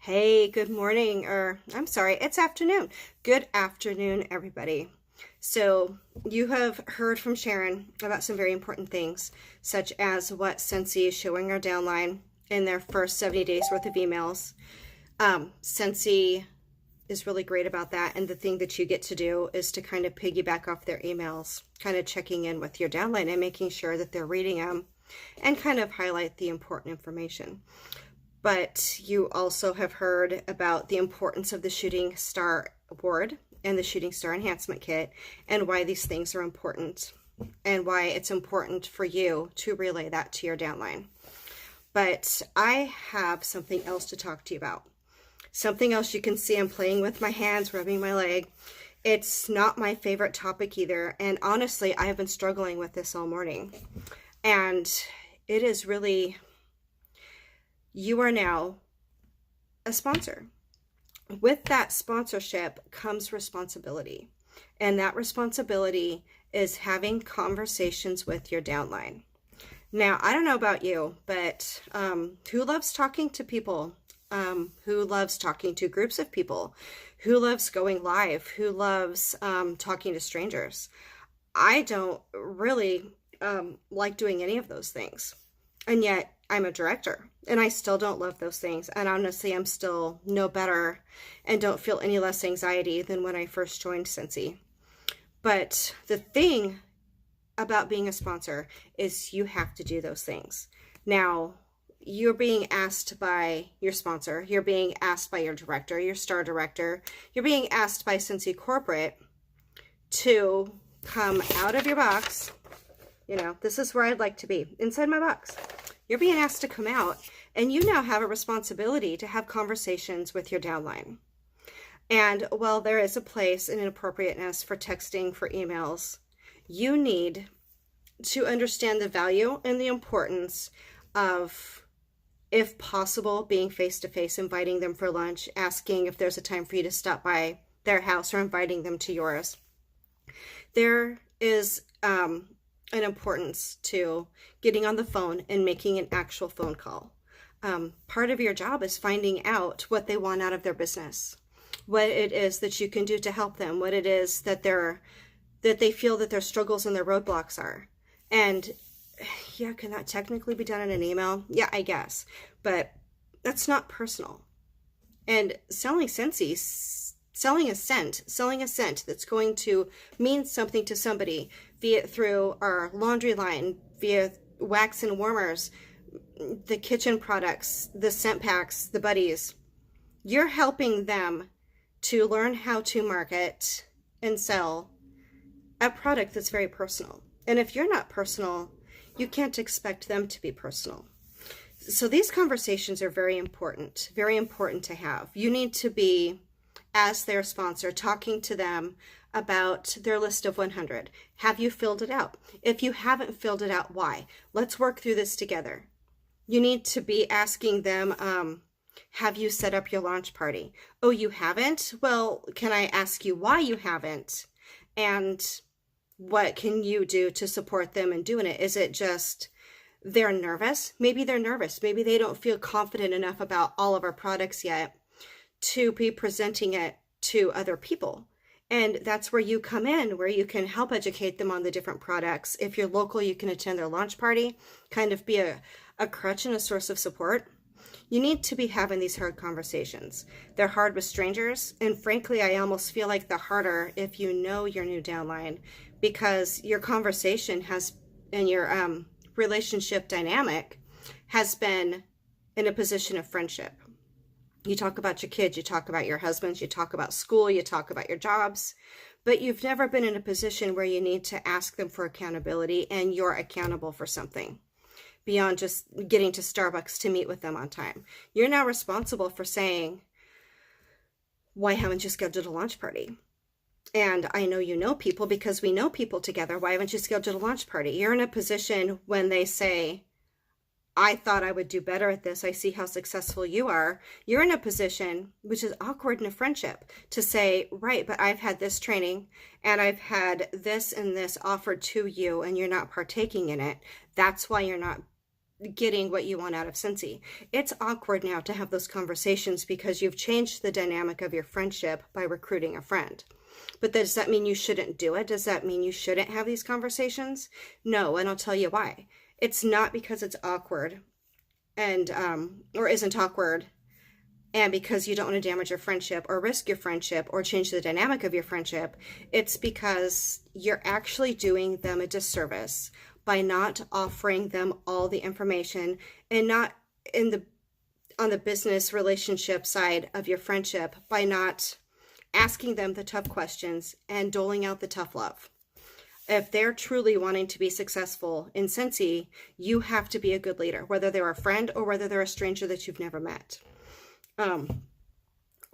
Hey, good morning, or I'm sorry, it's afternoon. Good afternoon, everybody. So, you have heard from Sharon about some very important things, such as what Scentsy is showing our downline in their first 70 days worth of emails. Scentsy is really great about that, and the thing that you get to do is to kind of piggyback off their emails, kind of checking in with your downline and making sure that they're reading them and kind of highlight the important information. But you also have heard about the importance of the Shooting Star Award and the Shooting Star Enhancement Kit and why these things are important and why it's important for you to relay that to your downline. But I have something else to talk to you about. Something else. You can see I'm playing with my hands, rubbing my leg. It's not my favorite topic either. And honestly, I have been struggling with this all morning. And it is really, you are now a sponsor. With that sponsorship comes responsibility. And that responsibility is having conversations with your downline. Now, I don't know about you, but who loves talking to people? Who loves talking to groups of people? Who loves going live? Who loves talking to strangers? I don't really like doing any of those things. And yet I'm a director and I still don't love those things. And honestly, I'm still no better and don't feel any less anxiety than when I first joined Scentsy. But the thing about being a sponsor is you have to do those things. Now, you're being asked by your sponsor, you're being asked by your director, your star director, you're being asked by Scentsy Corporate to come out of your box. You know, this is where I'd like to be, inside my box. You're being asked to come out, and you now have a responsibility to have conversations with your downline. And while there is a place and an appropriateness for texting, for emails, you need to understand the value and the importance of, if possible, being face-to-face, inviting them for lunch, asking if there's a time for you to stop by their house, or inviting them to yours. There is an importance to getting on the phone and making an actual phone call. Part of your job is finding out what they want out of their business, what it is that you can do to help them, what it is that they feel that their struggles and their roadblocks are. And yeah, can that technically be done in an email? Yeah, I guess. But that's not personal. And selling Scentsy, selling a scent that's going to mean something to somebody, be it through our laundry line, via wax and warmers, the kitchen products, the scent packs, the buddies. You're helping them to learn how to market and sell a product that's very personal. And if you're not personal, you can't expect them to be personal. So these conversations are very important to have. You need to be, as their sponsor, talking to them about their list of 100. Have you filled it out? If you haven't filled it out, why? Let's work through this together. You need to be asking them, have you set up your launch party? Oh, you haven't? Well, can I ask you why you haven't? And what can you do to support them in doing it? Is it just they're nervous? Maybe they're nervous. Maybe they don't feel confident enough about all of our products yet to be presenting it to other people. And that's where you come in, where you can help educate them on the different products. If you're local, you can attend their launch party, kind of be a crutch and a source of support. You need to be having these hard conversations. They're hard with strangers, and frankly, I almost feel like they're harder if you know your new downline, because your conversation has, and your relationship dynamic has been in a position of friendship. You talk about your kids, you talk about your husbands, you talk about school, you talk about your jobs, but you've never been in a position where you need to ask them for accountability and you're accountable for something beyond just getting to Starbucks to meet with them on time. You're now responsible for saying, why haven't you scheduled a launch party? And I know you know people because we know people together. Why haven't you scheduled a launch party? You're in a position when they say, I thought I would do better at this. I see how successful you are. You're in a position, which is awkward in a friendship, to say, right, but I've had this training and I've had this and this offered to you and you're not partaking in it. That's why you're not getting what you want out of Scentsy. It's awkward now to have those conversations because you've changed the dynamic of your friendship by recruiting a friend. But does that mean you shouldn't do it? Does that mean you shouldn't have these conversations? No, and I'll tell you why. It's not because it's awkward and or isn't awkward, and because you don't want to damage your friendship or risk your friendship or change the dynamic of your friendship. It's because you're actually doing them a disservice by not offering them all the information, and not on the business relationship side of your friendship, by not asking them the tough questions and doling out the tough love. If they're truly wanting to be successful in Scentsy, you have to be a good leader, whether they're a friend or whether they're a stranger that you've never met.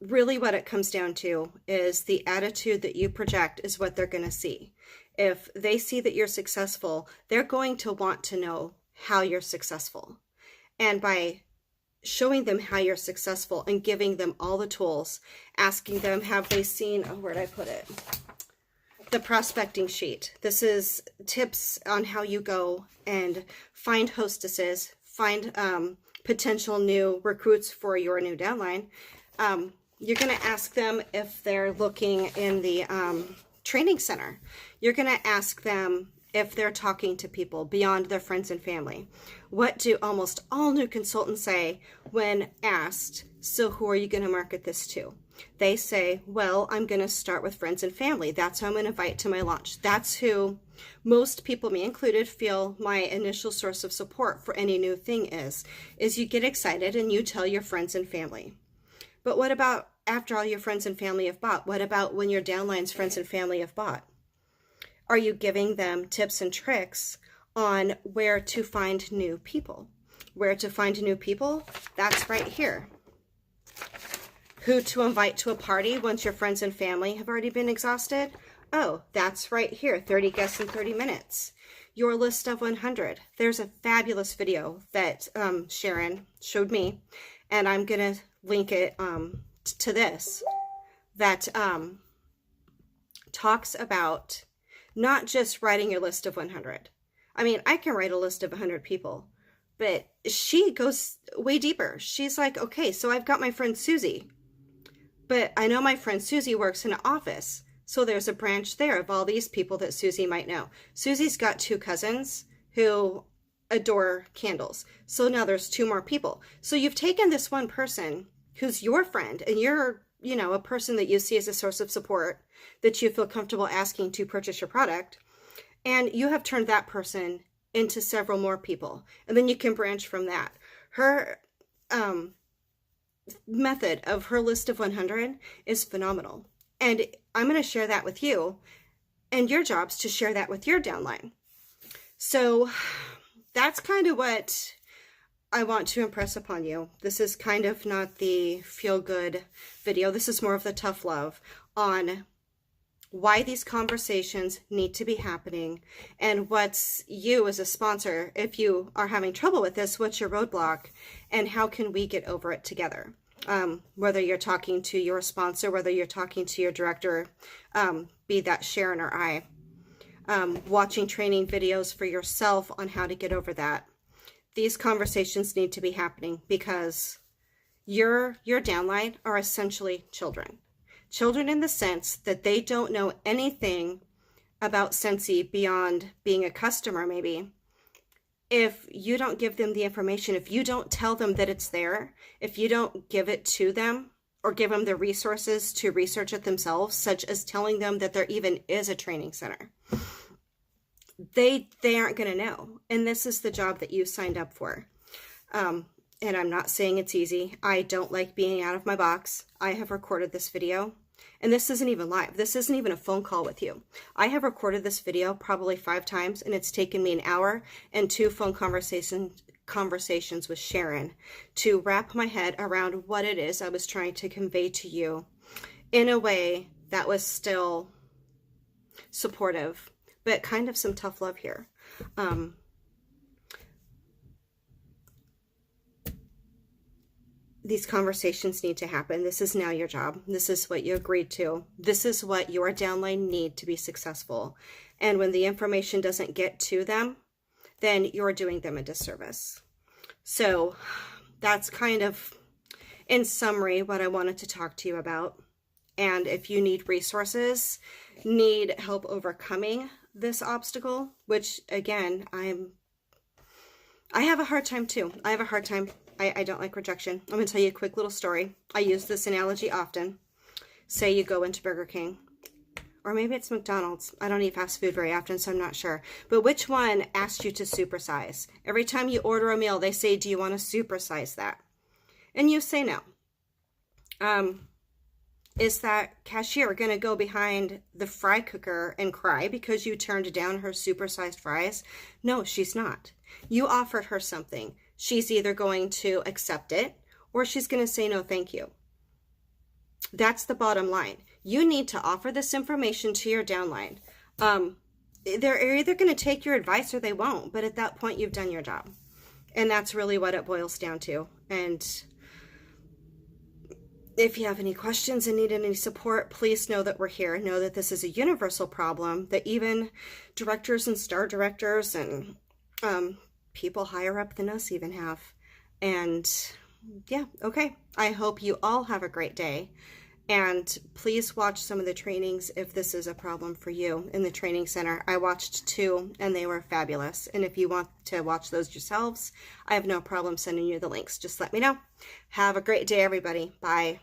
Really what it comes down to is the attitude that you project is what they're going to see. If they see that you're successful, they're going to want to know how you're successful. And by showing them how you're successful and giving them all the tools, asking them, have they seen, where'd I put it? The prospecting sheet. This is tips on how you go and find hostesses, find potential new recruits for your new downline. You're going to ask them if they're looking in the training center. You're going to ask them if they're talking to people beyond their friends and family. What do almost all new consultants say when asked, so who are you going to market this to? They say, well, I'm going to start with friends and family. That's who I'm going to invite to my launch. That's who most people, me included, feel my initial source of support for any new thing is you get excited and you tell your friends and family. But what about after all your friends and family have bought? What about when your downline's friends and family have bought? Are you giving them tips and tricks on where to find new people? Where to find new people? That's right here. Who to invite to a party once your friends and family have already been exhausted? Oh, that's right here, 30 guests in 30 minutes. Your list of 100. There's a fabulous video that Sharon showed me, and I'm going to link it to this, that talks about not just writing your list of 100. I mean, I can write a list of 100 people, but she goes way deeper. She's like, okay, so I've got my friend Susie, but I know my friend Susie works in an office. So there's a branch there of all these people that Susie might know. Susie's got 2 cousins who adore candles. So now there's 2 more people. So you've taken this one person who's your friend, and you're, you know, a person that you see as a source of support that you feel comfortable asking to purchase your product, and you have turned that person into several more people. And then you can branch from that. Her method of her list of 100 is phenomenal. And I'm going to share that with you, and your job's to share that with your downline. So that's kind of what I want to impress upon you. This is kind of not the feel-good video. This is more of the tough love on why these conversations need to be happening, and what's you as a sponsor, if you are having trouble with this, what's your roadblock, and how can we get over it together? Whether you're talking to your sponsor, whether you're talking to your director, be that Sharon or I, watching training videos for yourself on how to get over that. These conversations need to be happening because your downline are essentially children. Children in the sense that they don't know anything about Scentsy beyond being a customer, maybe. If you don't give them the information, if you don't tell them that it's there, if you don't give it to them or give them the resources to research it themselves, such as telling them that there even is a training center, they aren't going to know. And this is the job that you signed up for. And I'm not saying it's easy. I don't like being out of my box. I have recorded this video, and this isn't even live. This isn't even a phone call with you. I have recorded this video probably 5 times, and it's taken me an hour and 2 phone conversations with Sharon to wrap my head around what it is I was trying to convey to you in a way that was still supportive, but kind of some tough love here. These conversations need to happen. This is now your job. This is what you agreed to. This is what your downline need to be successful. And when the information doesn't get to them, then you're doing them a disservice. So that's kind of, in summary, what I wanted to talk to you about. And if you need resources, need help overcoming this obstacle, which again, I have a hard time too. I have a hard time. I don't like rejection. I'm going to tell you a quick little story. I use this analogy often. Say you go into Burger King, or maybe it's McDonald's. I don't eat fast food very often, so I'm not sure. But which one asked you to supersize? Every time you order a meal, they say, do you want to supersize that? And you say no. Is that cashier going to go behind the fry cooker and cry because you turned down her supersized fries? No, she's not. You offered her something. She's either going to accept it or she's going to say no, thank you. That's the bottom line. You need to offer this information to your downline. They're either going to take your advice or they won't, but at that point you've done your job. And that's really what it boils down to. And if you have any questions and need any support, please know that we're here. Know that this is a universal problem that even directors and star directors and people higher up than us even have. And yeah, okay. I hope you all have a great day. And please watch some of the trainings if this is a problem for you in the training center. I watched 2 and they were fabulous. And if you want to watch those yourselves, I have no problem sending you the links. Just let me know. Have a great day, everybody. Bye.